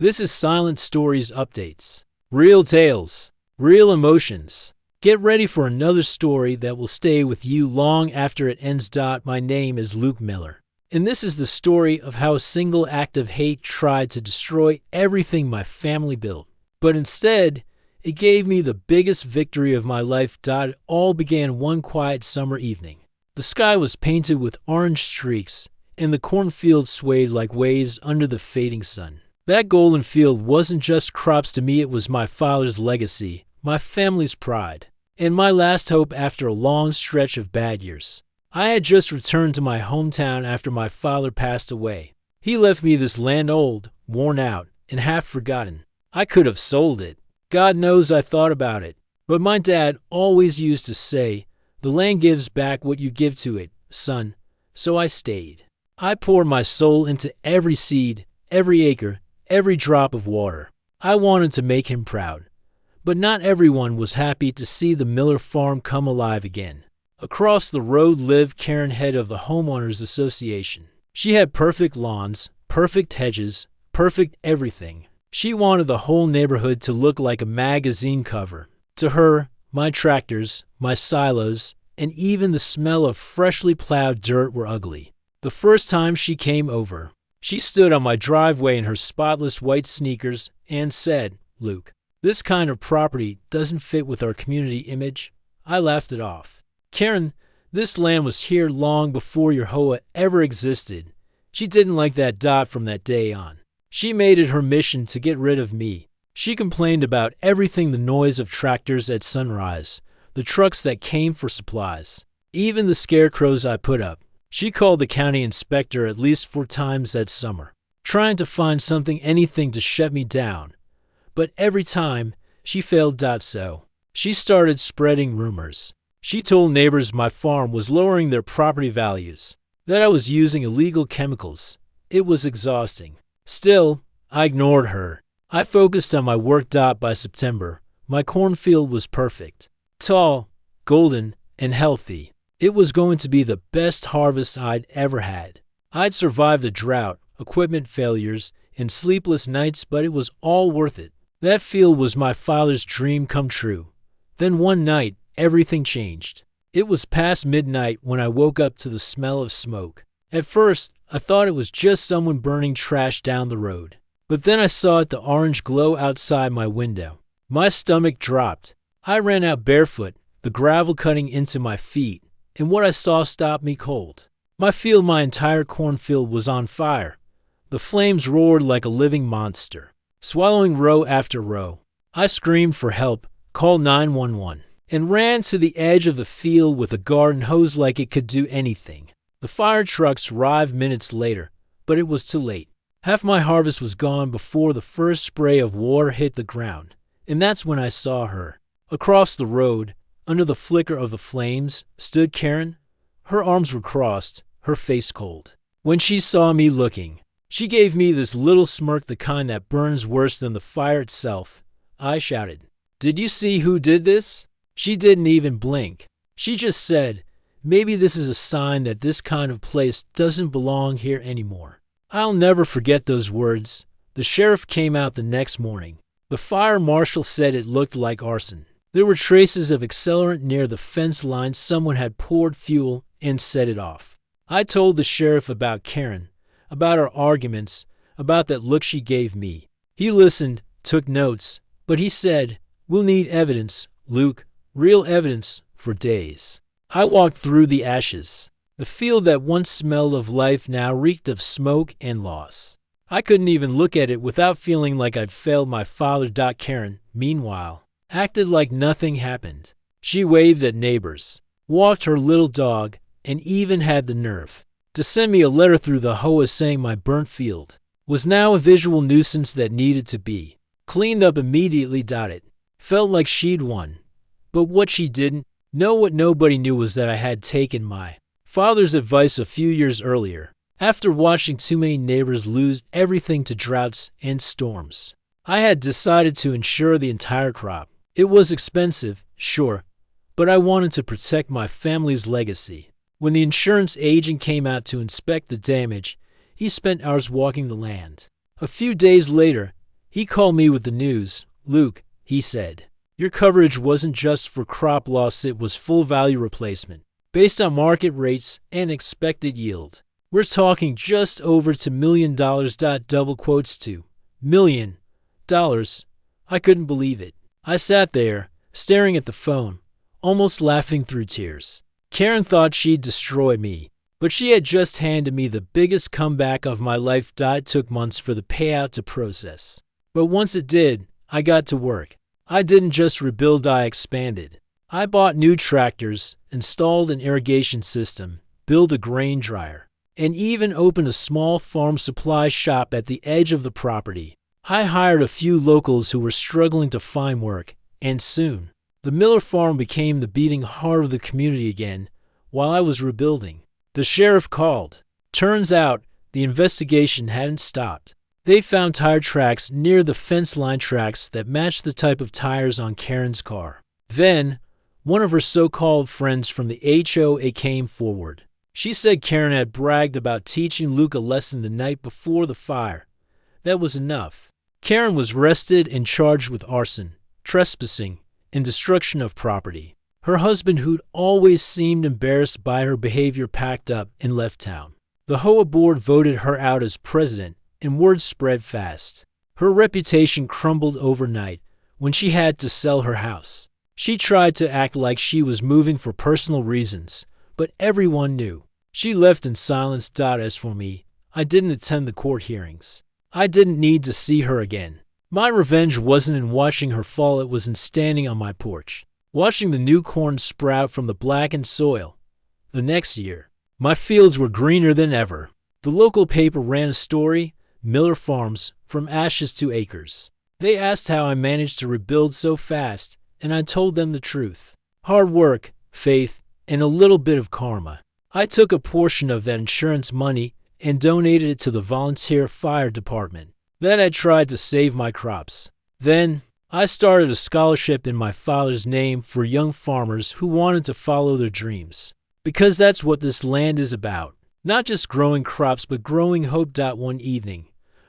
This is Silent Stories Updates. Real tales, real emotions. Get ready for another story that will stay with you long after it ends. My name is Luke Miller, and this is the story of how a single act of hate tried to destroy everything my family built. But instead, it gave me the biggest victory of my life. It all began one quiet summer evening. The sky was painted with orange streaks, and the cornfield swayed like waves under the fading sun. That golden field wasn't just crops to me, it was my father's legacy, my family's pride, and my last hope after a long stretch of bad years. I had just returned to my hometown after my father passed away. He left me this land old, worn out, and half forgotten. I could have sold it. God knows I thought about it. But my dad always used to say, "The land gives back what you give to it, son." So I stayed. I poured my soul into every seed, every acre, every drop of water. I wanted to make him proud. But not everyone was happy to see the Miller farm come alive again. Across the road lived Karen, head of the homeowners association. She had perfect lawns, perfect hedges, perfect everything. She wanted the whole neighborhood to look like a magazine cover. To her, my tractors, my silos, and even the smell of freshly plowed dirt were ugly. The first time she came over, she stood on my driveway in her spotless white sneakers and said, "Luke, this kind of property doesn't fit with our community image." I laughed it off. "Karen, this land was here long before your HOA ever existed." She didn't like that. From that day on, she made it her mission to get rid of me. She complained about everything: the noise of tractors at sunrise, the trucks that came for supplies, even the scarecrows I put up. She called the county inspector at least 4 times that summer, trying to find something, anything to shut me down. But every time, she failed. So she started spreading rumors. She told neighbors my farm was lowering their property values, that I was using illegal chemicals. It was exhausting. Still, I ignored her. I focused on my work. By September, my cornfield was perfect. Tall, golden, and healthy. It was going to be the best harvest I'd ever had. I'd survived a drought, equipment failures, and sleepless nights, but it was all worth it. That field was my father's dream come true. Then one night, everything changed. It was past midnight when I woke up to the smell of smoke. At first, I thought it was just someone burning trash down the road. But then I saw the orange glow outside my window. My stomach dropped. I ran out barefoot, the gravel cutting into my feet, and what I saw stopped me cold. My entire cornfield was on fire. The flames roared like a living monster, swallowing row after row. I screamed for help, called 911, and ran to the edge of the field with a garden hose like it could do anything. The fire trucks arrived minutes later, but it was too late. Half my harvest was gone before the first spray of water hit the ground, and that's when I saw her. Across the road, under the flicker of the flames, stood Karen. Her arms were crossed, her face cold. When she saw me looking, she gave me this little smirk, the kind that burns worse than the fire itself. I shouted, "Did you see who did this?" She didn't even blink. She just said, "Maybe this is a sign that this kind of place doesn't belong here anymore." I'll never forget those words. The sheriff came out the next morning. The fire marshal said it looked like arson. There were traces of accelerant near the fence line. Someone had poured fuel and set it off. I told the sheriff about Karen, about our arguments, about that look she gave me. He listened, took notes, but he said, "We'll need evidence, Luke, real evidence," for days. I walked through the ashes. The field that once smelled of life now reeked of smoke and loss. I couldn't even look at it without feeling like I'd failed my father. Karen, meanwhile, acted like nothing happened. She waved at neighbors, walked her little dog, and even had the nerve to send me a letter through the HOA saying my burnt field was now a visual nuisance that needed to be cleaned up immediately. It felt like she'd won. But what she didn't know, what nobody knew, was that I had taken my father's advice a few years earlier, after watching too many neighbors lose everything to droughts and storms. I had decided to insure the entire crop. It was expensive, sure, but I wanted to protect my family's legacy. When the insurance agent came out to inspect the damage, he spent hours walking the land. A few days later, He called me with the news. "Luke," he said, "your coverage wasn't just for crop loss, it was full value replacement, based on market rates and expected yield. We're talking just over $2 million. Double quotes, $2 million. I couldn't believe it. I sat there, staring at the phone, almost laughing through tears. Karen thought she'd destroy me, but she had just handed me the biggest comeback of my life. It took months for the payout to process. But once it did, I got to work. I didn't just rebuild, I expanded. I bought new tractors, installed an irrigation system, built a grain dryer, and even opened a small farm supply shop at the edge of the property. I hired a few locals who were struggling to find work, and soon, the Miller farm became the beating heart of the community again. While I was rebuilding, the sheriff called. Turns out, the investigation hadn't stopped. They found tire tracks near the fence line, tracks that matched the type of tires on Karen's car. Then, one of her so-called friends from the HOA came forward. She said Karen had bragged about teaching Luke a lesson the night before the fire. That was enough. Karen was arrested and charged with arson, trespassing, and destruction of property. Her husband, who'd always seemed embarrassed by her behavior, packed up and left town. The HOA board voted her out as president, and word spread fast. Her reputation crumbled overnight when she had to sell her house. She tried to act like she was moving for personal reasons, but everyone knew. She left in silence. As for me, I didn't attend the court hearings. I didn't need to see her again. My revenge wasn't in watching her fall, it was in standing on my porch, watching the new corn sprout from the blackened soil. The next year, my fields were greener than ever. The local paper ran a story, "Miller Farms, from ashes to acres." They asked how I managed to rebuild so fast, and I told them the truth. Hard work, faith, and a little bit of karma. I took a portion of that insurance money and donated it to the volunteer fire department. Then I tried to save my crops. Then, I started a scholarship in my father's name for young farmers who wanted to follow their dreams. Because that's what this land is about. Not just growing crops, but growing hope. One evening,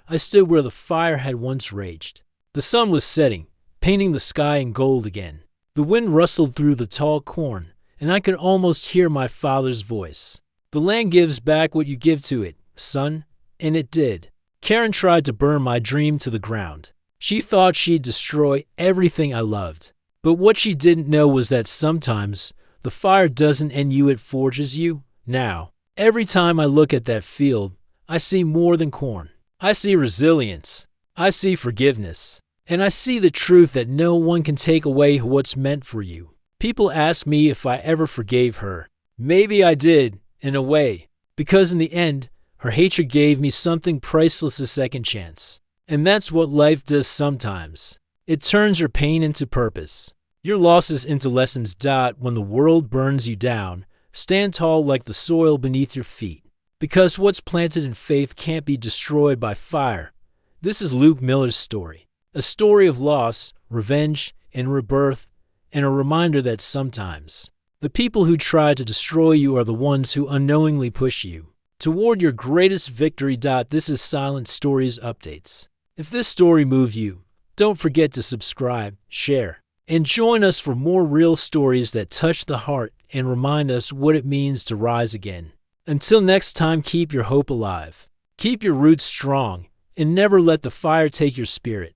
I stood where the fire had once raged. The sun was setting, painting the sky in gold again. The wind rustled through the tall corn, and I could almost hear my father's voice. "The land gives back what you give to it, son," and it did. Karen tried to burn my dream to the ground. She thought she'd destroy everything I loved. But what she didn't know was that sometimes the fire doesn't end you, it forges you. Now, every time I look at that field, I see more than corn. I see resilience. I see forgiveness. And I see the truth that no one can take away what's meant for you. People ask me if I ever forgave her. Maybe I did, in a way, because in the end, her hatred gave me something priceless, a second chance. And that's what life does sometimes. It turns your pain into purpose, your losses into lessons. When the world burns you down, stand tall like the soil beneath your feet. Because what's planted in faith can't be destroyed by fire. This is Luke Miller's story. A story of loss, revenge, and rebirth, and a reminder that sometimes the people who try to destroy you are the ones who unknowingly push you toward your greatest victory. This is Silent Stories Updates. If this story moved you, don't forget to subscribe, share, and join us for more real stories that touch the heart and remind us what it means to rise again. Until next time, keep your hope alive, keep your roots strong, and never let the fire take your spirit.